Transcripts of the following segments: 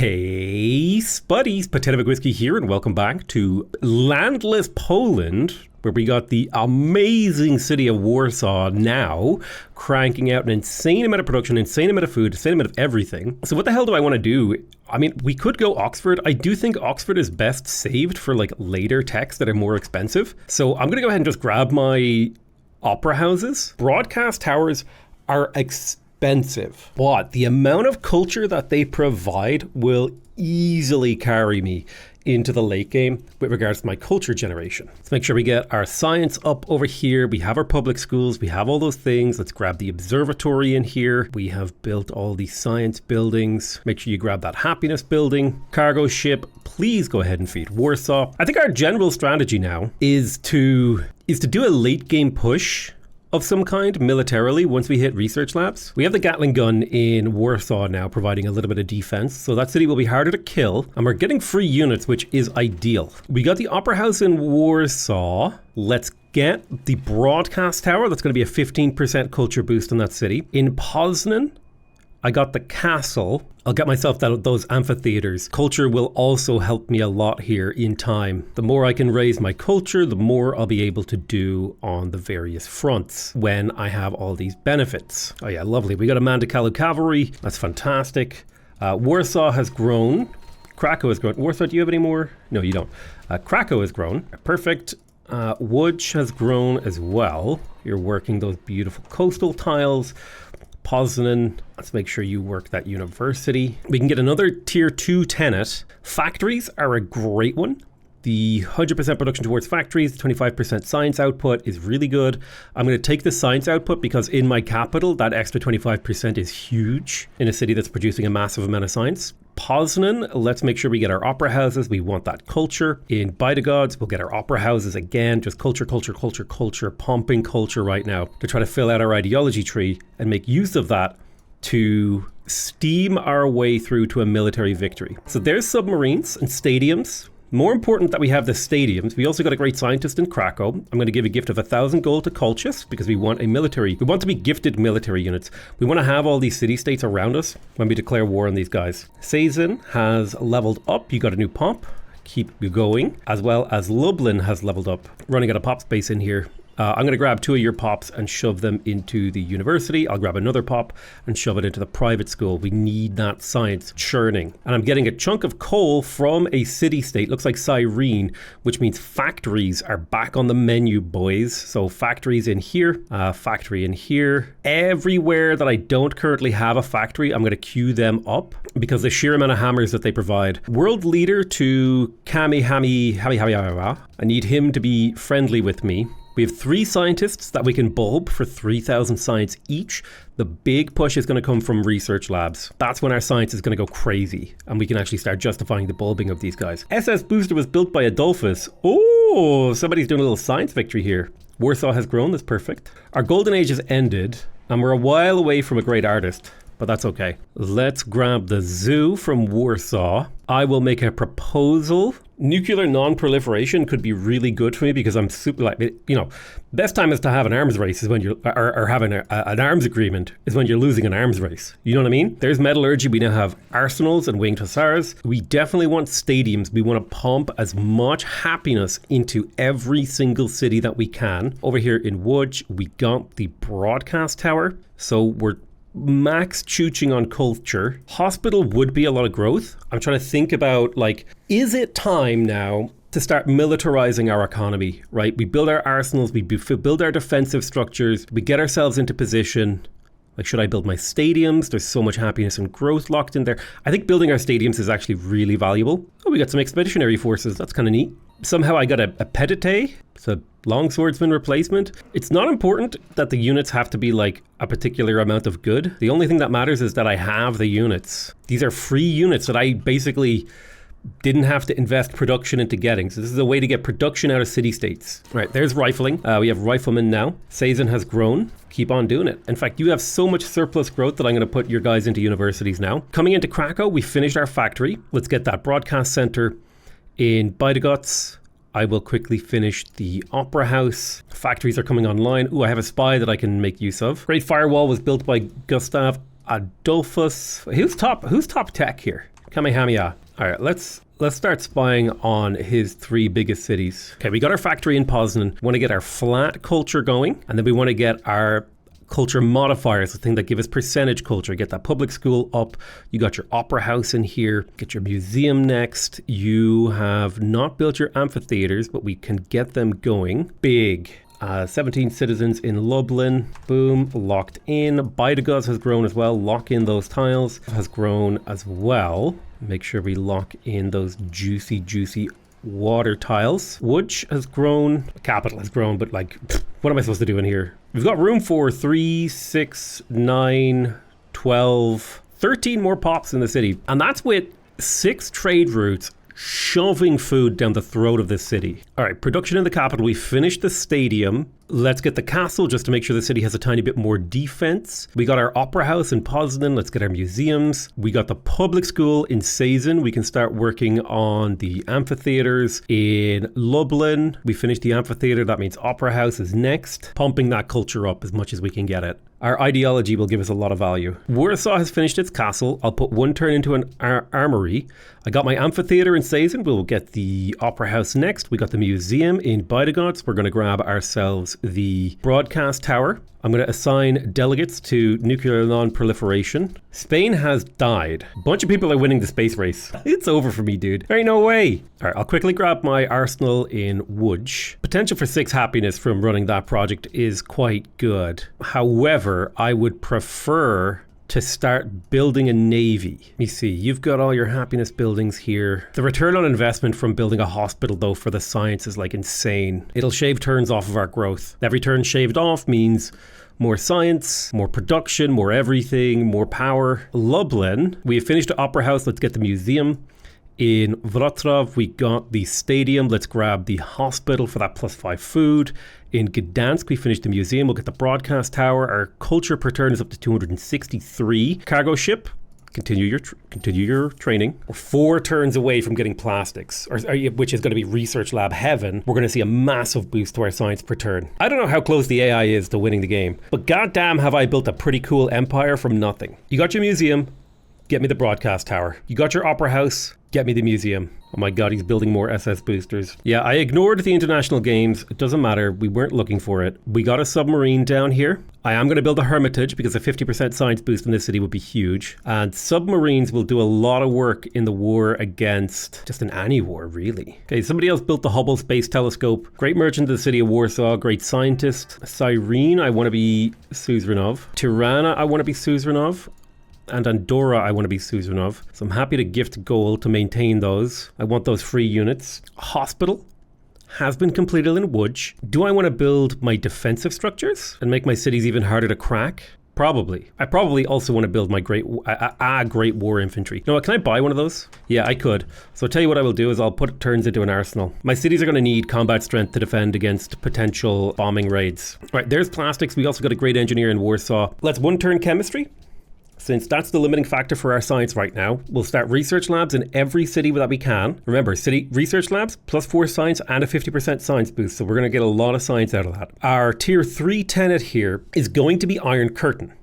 Hey, Spuddies, Potato Whiskey here, and welcome back to landless Poland, where we got the amazing city of Warsaw now cranking out an insane amount of production, insane amount of food, insane amount of everything. So what the hell do I want to do? I mean, we could go Oxford. I do think Oxford is best saved for like later techs that are more expensive. So I'm going to go ahead and just grab my opera houses. Broadcast towers are expensive, but the amount of culture that they provide will easily carry me into the late game with regards to my culture generation. Let's make sure we get our science up over here. We have our public schools. We have all those things. Let's grab the observatory in here. We have built all these science buildings. Make sure you grab that happiness building. Cargo ship, please go ahead and feed Warsaw. I think our general strategy now is to do a late game push of some kind militarily once we hit research labs. We have the Gatling gun in Warsaw now providing a little bit of defense, so that city will be harder to kill, and we're getting free units, which is ideal. We got the Opera House in Warsaw. Let's get the broadcast tower. That's going to be a 15% culture boost in that city. In Poznan, I got the castle. I'll get myself those amphitheaters. Culture will also help me a lot here in time. The more I can raise my culture, the more I'll be able to do on the various fronts when I have all these benefits. Oh yeah, lovely. We got a Mandakalu cavalry. That's fantastic. Warsaw has grown. Krakow has grown. Warsaw, do you have any more? No, you don't. Krakow has grown. Perfect. Łódź has grown as well. You're working those beautiful coastal tiles. Poznan, let's make sure you work that university. We can get another tier 2 tenet. Factories are a great one. The 100% production towards factories, 25% science output is really good. I'm going to take the science output because in my capital, that extra 25% is huge in a city that's producing a massive amount of science. Poznan, let's make sure we get our opera houses. We want that culture. In Baidagods, we'll get our opera houses again. Just culture, pumping culture right now to try to fill out our ideology tree and make use of that to steam our way through to a military victory. So there's submarines and stadiums. More important that we have the stadiums, we also got a great scientist in Krakow. I'm going to give a gift of 1,000 gold to Colchis because we want to be gifted military units. We want to have all these city-states around us when we declare war on these guys. Sazin has leveled up. You got a new pop. Keep going. As well as Lublin has leveled up. Running out of pop space in here. I'm going to grab 2 of your pops and shove them into the university. I'll grab another pop and shove it into the private school. We need that science churning. And I'm getting a chunk of coal from a city-state. Looks like Cyrene, which means factories are back on the menu, boys. So factories in here, factory in here. Everywhere that I don't currently have a factory, I'm going to queue them up because the sheer amount of hammers that they provide. World leader to Kamihami. I need him to be friendly with me. We have 3 scientists that we can bulb for 3,000 science each. The big push is going to come from research labs. That's when our science is going to go crazy and we can actually start justifying the bulbing of these guys. SS Booster was built by Adolphus. Oh, somebody's doing a little science victory here. Warsaw has grown. That's perfect. Our golden age has ended and we're a while away from a great artist, but that's okay. Let's grab the zoo from Warsaw. I will make a proposal. Nuclear non-proliferation could be really good for me because I'm super best time is to have an arms race is when you're, or having an arms agreement is when you're losing an arms race. You know what I mean? There's metallurgy. We now have arsenals and winged hussars. We definitely want stadiums. We want to pump as much happiness into every single city that we can. Over here in Łódź, we got the broadcast tower. So we're max chooching on culture. Hospital would be a lot of growth. I'm trying to think about is it time now to start militarizing our economy, right? We build our arsenals, we build our defensive structures, we get ourselves into position. Should I build my stadiums? There's so much happiness and growth locked in there. I think building our stadiums is actually really valuable. Oh, we got some expeditionary forces. That's kind of neat. Somehow I got a pedite. It's a longswordsman replacement. It's not important that the units have to be a particular amount of good. The only thing that matters is that I have the units. These are free units that I basically didn't have to invest production into getting. So this is a way to get production out of city-states. All right, there's rifling. We have riflemen now. Sazin has grown. Keep on doing it. In fact, you have so much surplus growth that I'm going to put your guys into universities now. Coming into Krakow, we finished our factory. Let's get that broadcast center in Baidagods. I will quickly finish the Opera House. Factories are coming online. Ooh, I have a spy that I can make use of. Great Firewall was built by Gustav Adolphus. Who's top tech here? Kamehameha. All right, let's start spying on his 3 biggest cities. Okay, we got our factory in Poznan. We want to get our flat culture going, and then we want to get our culture modifiers, the thing that give us percentage culture. Get that public school up. You got your opera house in here. Get your museum next. You have not built your amphitheaters, but we can get them going. Big. 17 citizens in Lublin. Boom, locked in. Bydgoszcz has grown as well. Lock in those tiles. Has grown as well. Make sure we lock in those juicy water tiles. Łódź has grown. Capital has grown, but like, what am I supposed to do in here? We've got room for 3, 6, 9, 12, 13 more pops in the city. And that's with 6 trade routes shoving food down the throat of this city. All right, production in the capital. We finished the stadium. Let's get the castle just to make sure the city has a tiny bit more defense. We got our opera house in Poznan. Let's get our museums. We got the public school in Sazin. We can start working on the amphitheaters in Lublin. We finished the amphitheater. That means opera house is next. Pumping that culture up as much as we can get it. Our ideology will give us a lot of value. Warsaw has finished its castle. I'll put 1 turn into an armory. I got my amphitheater in Sazin. We'll get the opera house next. We got the museum in Bydgoszcz. We're going to grab ourselves the broadcast tower. I'm going to assign delegates to nuclear non-proliferation. Spain has died. A bunch of people are winning the space race. It's over for me, dude. There ain't no way. All right, I'll quickly grab my arsenal in Łódź. Potential for 6 happiness from running that project is quite good. However, I would prefer to start building a navy. Let me see, you've got all your happiness buildings here. The return on investment from building a hospital though for the science is like insane. It'll shave turns off of our growth. Every turn shaved off means more science, more production, more everything, more power. Lublin, we have finished the opera house. Let's get the museum. In Wrocław, we got the stadium. Let's grab the hospital for that +5 food. In Gdansk, we finished the museum. We'll get the broadcast tower. Our culture per turn is up to 263. Cargo ship, continue your training. We're 4 turns away from getting plastics, which is going to be research lab heaven. We're going to see a massive boost to our science per turn. I don't know how close the AI is to winning the game, but goddamn have I built a pretty cool empire from nothing. You got your museum, get me the broadcast tower. You got your opera house, get me the museum. Oh my god, he's building more SS boosters. Yeah, I ignored the international games. It doesn't matter. We weren't looking for it. We got a submarine down here. I am going to build a hermitage because a 50% science boost in this city would be huge. And submarines will do a lot of work in the war against, just in any war, really. Okay, somebody else built the Hubble Space Telescope. Great merchant of the city of Warsaw. Great scientist. Cyrene, I want to be Suzerainov. Tirana, I want to be Suzerainov. And Andorra, I want to be Suzerainov. So I'm happy to gift gold to maintain those. I want those free units. Hospital has been completed in Łódź. Do I want to build my defensive structures and make my cities even harder to crack? Probably. I probably also want to build my great war infantry. You know what, can I buy one of those? Yeah, I could. So I'll tell you what I will do is I'll put turns into an arsenal. My cities are going to need combat strength to defend against potential bombing raids. All right, there's plastics. We also got a great engineer in Warsaw. Let's 1 turn chemistry. Since that's the limiting factor for our science right now, we'll start research labs in every city that we can. Remember, city research labs, +4 science and a 50% science boost. So we're going to get a lot of science out of that. Our tier 3 tenet here is going to be Iron Curtain.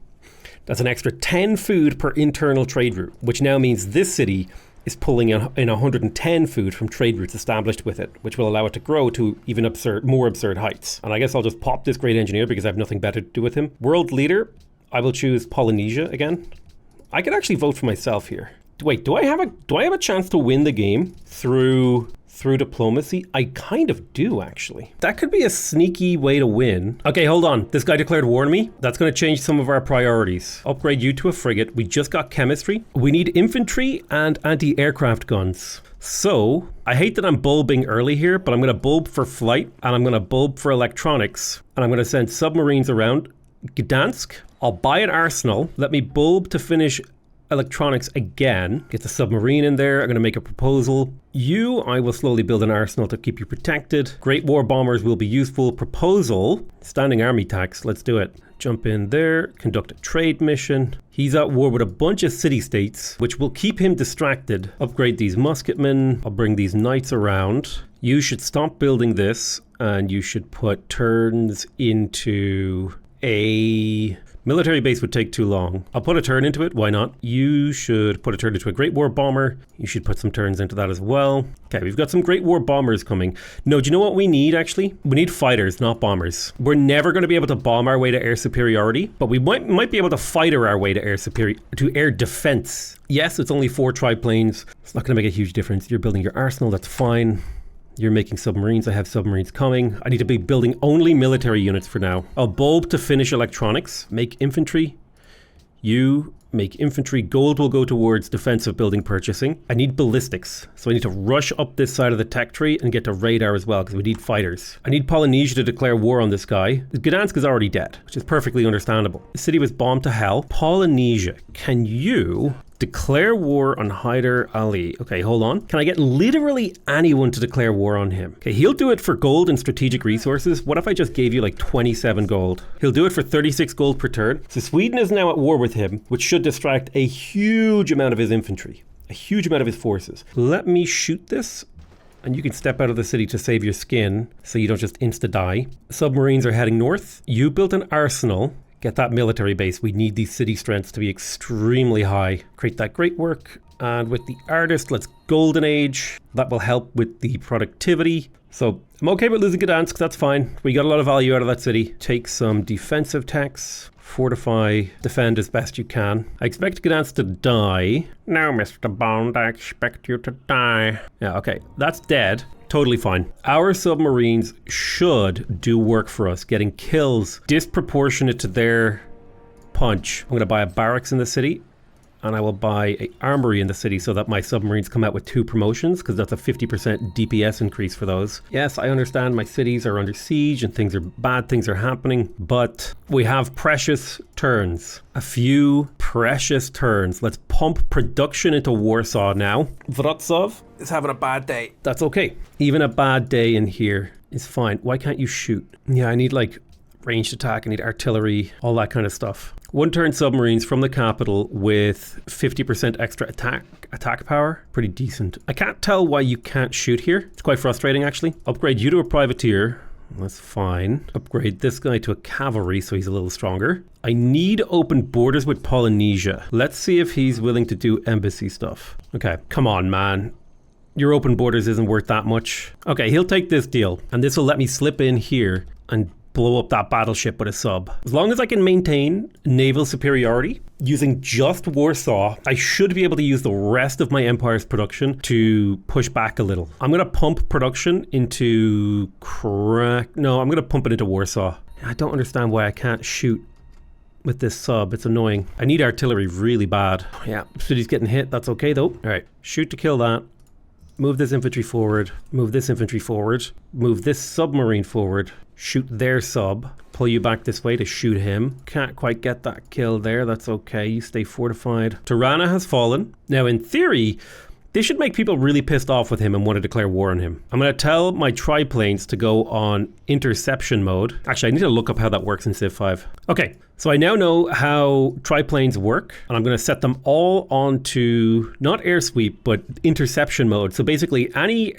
That's an extra 10 food per internal trade route, which now means this city is pulling in 110 food from trade routes established with it, which will allow it to grow to even more absurd heights. And I guess I'll just pop this great engineer because I have nothing better to do with him. World leader, I will choose Polynesia again. I could actually vote for myself here. Wait, do I have a chance to win the game through diplomacy? I kind of do, actually. That could be a sneaky way to win. Okay, hold on. This guy declared war on me. That's going to change some of our priorities. Upgrade you to a frigate. We just got chemistry. We need infantry and anti-aircraft guns. So, I hate that I'm bulbing early here, but I'm going to bulb for flight, and I'm going to bulb for electronics, and I'm going to send submarines around Gdansk. I'll buy an arsenal. Let me bulb to finish electronics again. Get the submarine in there. I'm going to make a proposal. I will slowly build an arsenal to keep you protected. Great war bombers will be useful. Proposal. Standing army tax. Let's do it. Jump in there. Conduct a trade mission. He's at war with a bunch of city-states, which will keep him distracted. Upgrade these musketmen. I'll bring these knights around. You should stop building this, and you should put turns into a Military base would take too long. I'll put a turn into it. Why not? You should put a turn into a Great War bomber. You should put some turns into that as well. Okay, we've got some Great War bombers coming. No, do you know what we need actually? We need fighters, not bombers. We're never going to be able to bomb our way to air superiority, but we might be able to fighter our way to air defense. Yes, it's only 4 triplanes. It's not going to make a huge difference. You're building your arsenal, that's fine. You're making submarines. I have submarines coming. I need to be building only military units for now. I'll bulb to finish electronics. Make infantry. You make infantry. Gold will go towards defensive building purchasing. I need ballistics. So I need to rush up this side of the tech tree and get to radar as well because we need fighters. I need Polynesia to declare war on this guy. Gdansk is already dead, which is perfectly understandable. The city was bombed to hell. Polynesia, can you declare war on Haider Ali? Okay, hold on. Can I get literally anyone to declare war on him? Okay, he'll do it for gold and strategic resources. What if I just gave you like 27 gold? He'll do it for 36 gold per turn. So Sweden is now at war with him, which should distract a huge amount of his infantry, a huge amount of his forces. Let me shoot this. And you can step out of the city to save your skin so you don't just insta-die. Submarines are heading north. You built an arsenal. Get that military base. We need these city strengths to be extremely high. Create that great work. And with the artist, let's golden age. That will help with the productivity. So I'm okay with losing Gdansk. That's fine. We got a lot of value out of that city. Take some defensive techs. Fortify, defend as best you can. I expect Gdansk to die. No, Mr. Bond, I expect you to die. Yeah, okay. That's dead. Totally fine. Our submarines should do work for us, getting kills disproportionate to their punch. I'm going to buy a barracks in the city, and I will buy an armory in the city so that my submarines come out with 2 promotions, because that's a 50% DPS increase for those. Yes, I understand my cities are under siege and bad things are happening, but we have precious turns. A few precious turns. Let's pump production into Warsaw now. Wrocław is having a bad day. That's okay. Even a bad day in here is fine. Why can't you shoot? Yeah, I need like ranged attack. I need artillery, all that kind of stuff. 1-turn submarines from the capital with 50% extra attack power. Pretty decent. I can't tell why you can't shoot here. It's quite frustrating actually. Upgrade you to a privateer. That's fine. Upgrade this guy to a cavalry so he's a little stronger. I need open borders with Polynesia. Let's see if he's willing to do embassy stuff. Okay, come on, man. Your open borders isn't worth that much. Okay, he'll take this deal, and this will let me slip in here and blow up that battleship with a sub. As long as I can maintain naval superiority using just Warsaw, I should be able to use the rest of my empire's production to push back a little. I'm going to pump production into No, I'm going to pump it into Warsaw. I don't understand why I can't shoot with this sub. It's annoying. I need artillery really bad. Yeah, city's getting hit. That's okay though. All right, shoot to kill that. Move this infantry forward. Move this infantry forward. Move this submarine forward. Shoot their sub. Pull you back this way to shoot him. Can't quite get that kill there. That's okay. You stay fortified. Tirana has fallen. Now, in theory, this should make people really pissed off with him and want to declare war on him. I'm going to tell my triplanes to go on interception mode. Actually, I need to look up how that works in Civ 5. Okay, so I now know how triplanes work, and I'm going to set them all onto not air sweep, but interception mode. So basically, any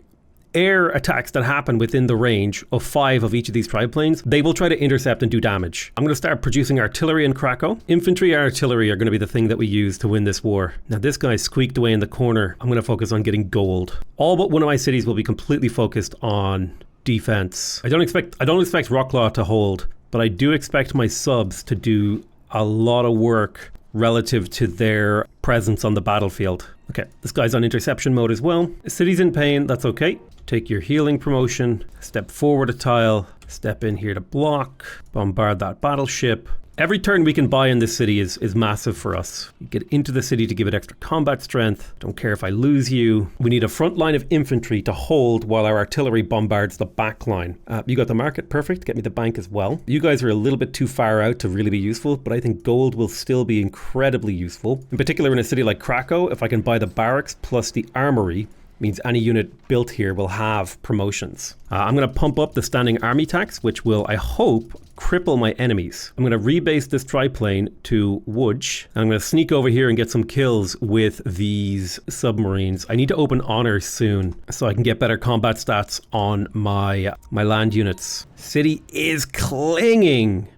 air attacks that happen within the range of 5 of each of these triplanes, they will try to intercept and do damage. I'm going to start producing artillery in Krakow. Infantry and artillery are going to be the thing that we use to win this war. Now this guy squeaked away in the corner. I'm going to focus on getting gold. All but one of my cities will be completely focused on defense. I don't expect Wrocław to hold, but I do expect my subs to do a lot of work relative to their presence on the battlefield. Okay, this guy's on interception mode as well. The city's in pain, that's okay. Take your healing promotion, step forward a tile, step in here to block, bombard that battleship. Every turn we can buy in this city is massive for us. You get into the city to give it extra combat strength. Don't care if I lose you. We need a front line of infantry to hold while our artillery bombards the back line. You got the market, perfect. Get me the bank as well. You guys are a little bit too far out to really be useful, but I think gold will still be incredibly useful. In particular in a city like Krakow, if I can buy the barracks plus the armory, means any unit built here will have promotions. I'm going to pump up the standing army tax, which will, I hope, cripple my enemies. I'm going to rebase this triplane to Łódź. I'm going to sneak over here and get some kills with these submarines. I need to open honor soon so I can get better combat stats on my land units. City is clinging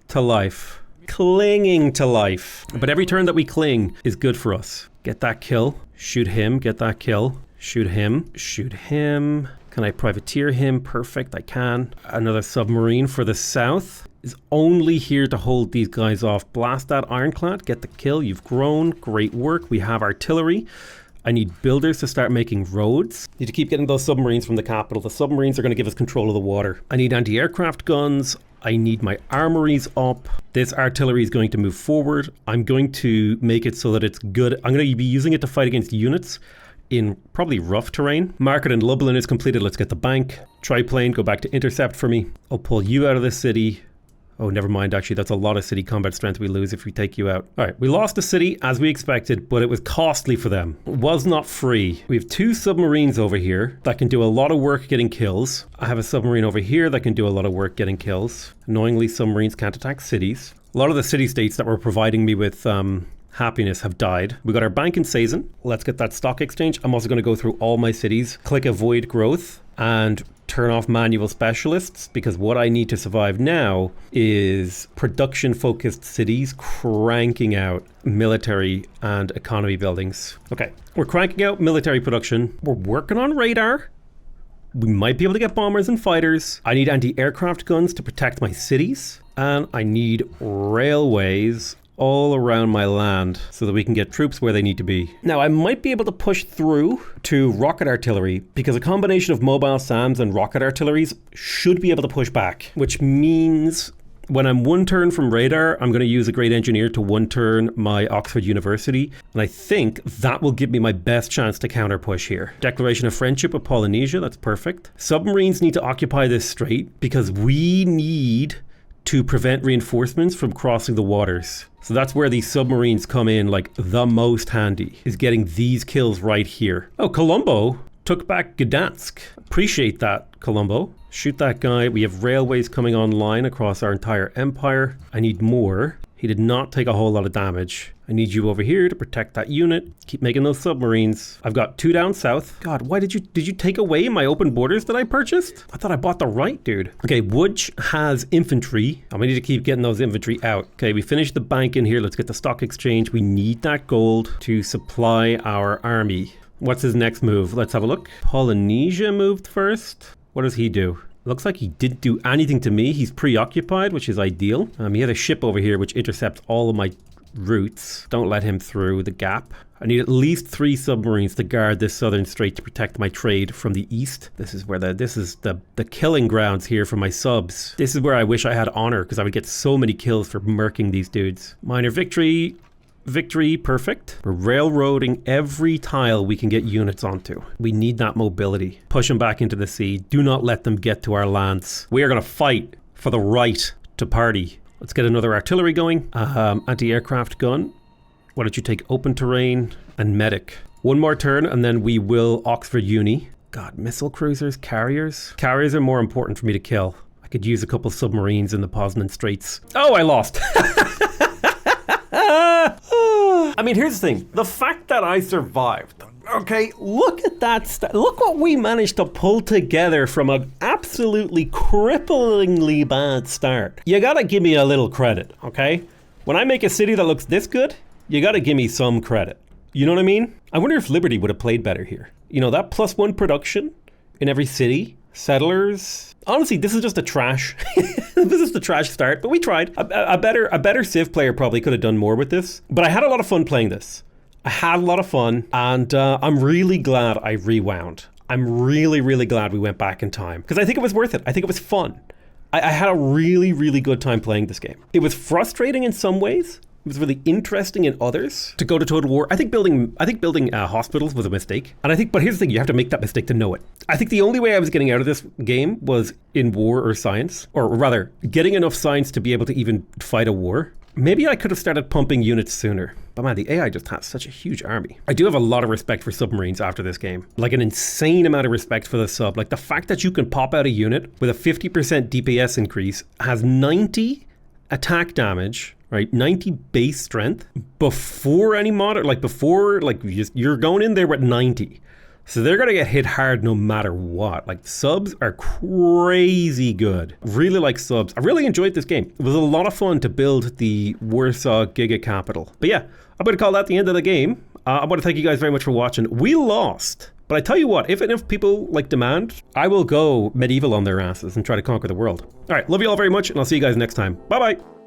to life. clinging to life. But every turn that we cling is good for us. Get that kill. Shoot him. Get that kill. Shoot him. Shoot him. Can I privateer him? Perfect, I can. Another submarine for the south is only here to hold these guys off. Blast that ironclad. Get the kill. You've grown. Great work. We have artillery. I need builders to start making roads. Need to keep getting those submarines from the capital. The submarines are going to give us control of the water. I need anti-aircraft guns. I need my armories up. This artillery is going to move forward. I'm going to make it so that it's good. I'm going to be using it to fight against units in probably rough terrain. Market in Lublin is completed. Let's get the bank. Triplane, go back to intercept for me. I'll pull you out of the city. Oh, never mind, actually, that's a lot of city combat strength we lose if we take you out. All right, we lost the city as we expected, but it was costly for them. It was not free. We have 2 submarines over here that can do a lot of work getting kills. I have a submarine over here that can do a lot of work getting kills. Annoyingly, submarines can't attack cities. A lot of the city-states that were providing me with happiness have died. We got our bank in Sazen. Let's get that stock exchange. I'm also going to go through all my cities, click avoid growth, and turn off manual specialists, because what I need to survive now is production focused cities cranking out military and economy buildings. Okay, we're cranking out military production. We're working on radar. We might be able to get bombers and fighters. I need anti-aircraft guns to protect my cities, and I need railways all around my land so that we can get troops where they need to be. Now, I might be able to push through to rocket artillery, because a combination of mobile SAMs and rocket artilleries should be able to push back, which means when I'm 1 turn from radar, I'm going to use a great engineer to 1 turn my Oxford University, and I think that will give me my best chance to counter push here. Declaration of friendship with Polynesia, that's perfect. Submarines need to occupy this strait because we need to prevent reinforcements from crossing the waters. So that's where these submarines come in like the most handy, is getting these kills right here. Oh, Colombo took back Gdansk. Appreciate that, Colombo. Shoot that guy. We have railways coming online across our entire empire. I need more. He did not take a whole lot of damage. I need you over here to protect that unit. Keep making those submarines. I've got 2 down south. God, why did you take away my open borders that I purchased? I thought I bought the right dude. Okay, Woods has infantry. I need to keep getting those infantry out. Okay, we finished the bank in here. Let's get the stock exchange. We need that gold to supply our army. What's his next move? Let's have a look. Polynesia moved first. What does he do? Looks like he didn't do anything to me. He's preoccupied, which is ideal. He had a ship over here which intercepts all of my routes. Don't let him through the gap. I need at least 3 submarines to guard this southern strait to protect my trade from the east. This is where the killing grounds here for my subs. This is where I wish I had honor, because I would get so many kills for murking these dudes. Minor victory. Victory, perfect. We're railroading every tile we can get units onto. We need that mobility. Push them back into the sea. Do not let them get to our lands. We are going to fight for the right to party. Let's get another artillery going. Anti-aircraft gun. Why don't you take open terrain and medic? 1 more turn and then we will Oxford Uni. God, missile cruisers, carriers. Carriers are more important for me to kill. I could use a couple submarines in the Poznan Straits. Oh, I lost. I mean, here's the thing. The fact that I survived. Okay, look at that. Look what we managed to pull together from an absolutely cripplingly bad start. You gotta give me a little credit, okay? When I make a city that looks this good, you gotta give me some credit. You know what I mean? I wonder if Liberty would have played better here. You know, that +1 production in every city, settlers. Honestly, this is just a trash. This is the trash start, but we tried. A better Civ player probably could have done more with this, but I had a lot of fun playing this. I had a lot of fun, and I'm really glad I rewound. I'm really, really glad we went back in time, because I think it was worth it. I think it was fun. I had a really, really good time playing this game. It was frustrating in some ways. It was really interesting in others to go to total war. I think building hospitals was a mistake. But here's the thing, you have to make that mistake to know it. I think the only way I was getting out of this game was in war or science, or rather getting enough science to be able to even fight a war. Maybe I could have started pumping units sooner. But man, the AI just has such a huge army. I do have a lot of respect for submarines after this game. Like an insane amount of respect for the sub. Like the fact that you can pop out a unit with a 50% DPS increase, has 90 attack damage, right? 90 base strength before any mod, you're going in there with 90. So they're going to get hit hard no matter what. Like, subs are crazy good. Really like subs. I really enjoyed this game. It was a lot of fun to build the Warsaw Giga Capital. But yeah, I'm going to call that the end of the game. I want to thank you guys very much for watching. We lost. But I tell you what, if enough people like demand, I will go medieval on their asses and try to conquer the world. All right, love you all very much, and I'll see you guys next time. Bye-bye.